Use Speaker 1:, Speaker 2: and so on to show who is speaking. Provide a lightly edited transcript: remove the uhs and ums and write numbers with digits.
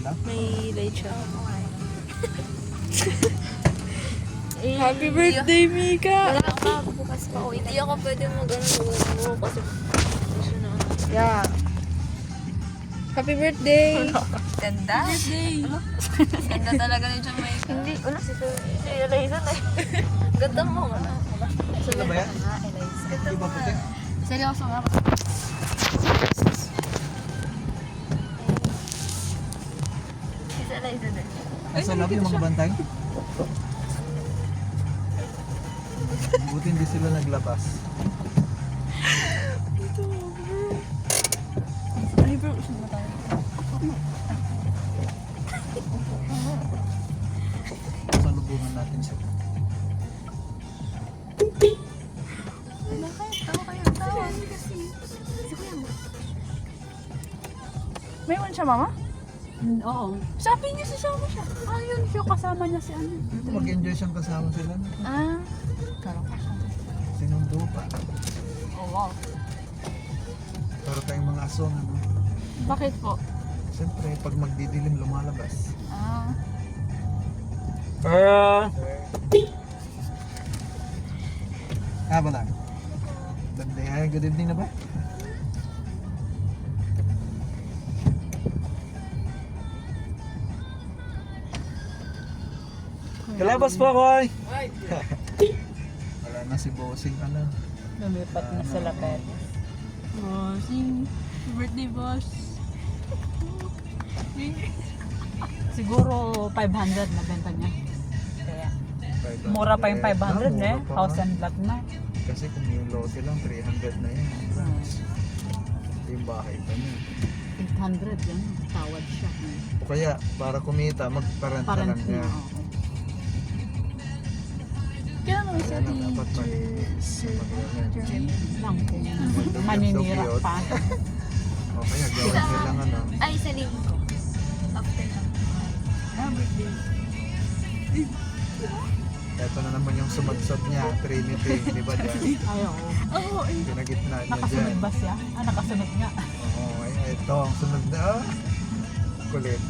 Speaker 1: sila?
Speaker 2: May light siya. Happy birthday, Mika!
Speaker 3: Wala ka, bukas pa uwi. Hindi ako pwede mag-ano kasi gusto na.
Speaker 2: Yeah. Happy birthday!
Speaker 3: Ganda?
Speaker 2: Birthday!
Speaker 3: Ganda talaga ni Jamaica. Hindi, wala si Eliza na. Ganda mo nga.
Speaker 1: Sila ba yan?
Speaker 3: Ganda
Speaker 1: Di
Speaker 3: mo
Speaker 1: ba puti?
Speaker 3: nga. Seryoso nga. Si Eliza na.
Speaker 1: Nasa loob yung mga bantay? Buti hindi sila naglabas.
Speaker 2: Ay, bro, saan ba tayo?
Speaker 1: Salubungan natin sila.
Speaker 2: May one siya, mama?
Speaker 4: Oo.
Speaker 2: Sabi niya sasama siya.
Speaker 4: Ayun siya, kasama niya si ano.
Speaker 1: Mag-enjoy siyang kasama sila.
Speaker 2: Ah.
Speaker 1: Sinundo pa.
Speaker 2: Oh, wow.
Speaker 1: Para tayong mga aso. Ano?
Speaker 2: Bakit po?
Speaker 1: Siyempre, pag magdidilim, lumalabas.
Speaker 2: Ah.
Speaker 1: Ba lang? Banday, good evening na ba? Kalabas po, Koy! Wala na si Bossing, ano?
Speaker 4: Lumipat na sa lapet.
Speaker 2: Bossing. Birthday, boss.
Speaker 4: Siguro 500 na benta niya. Kaya, mura pa yung 500 eh. House and lot na.
Speaker 1: Kasi kung yung lote lang, 300 na yun. Yung bahay pa niya.
Speaker 4: 800 yan. Tawad siya.
Speaker 1: O kaya, para kumita, magparenta
Speaker 4: Parang
Speaker 1: lang niya.
Speaker 2: Kaya naman sa
Speaker 1: Kaya lang, dapat malinis.
Speaker 4: Lang kung maninira pa.
Speaker 1: O kaya, gawin niya lang ano.
Speaker 3: Ay, sa linggo. After lang.
Speaker 2: Ah, birthday.
Speaker 1: Ito na naman yung sumadsad niya, Trinity, di ba dyan?
Speaker 4: Ay, oo.
Speaker 2: Oo, eh.
Speaker 1: Pinagitna niya
Speaker 4: Nakasunod
Speaker 1: dyan.
Speaker 4: ba siya? Ah, nakasunod nga.
Speaker 1: Oo, ay, ito ang sunod na. Kulit.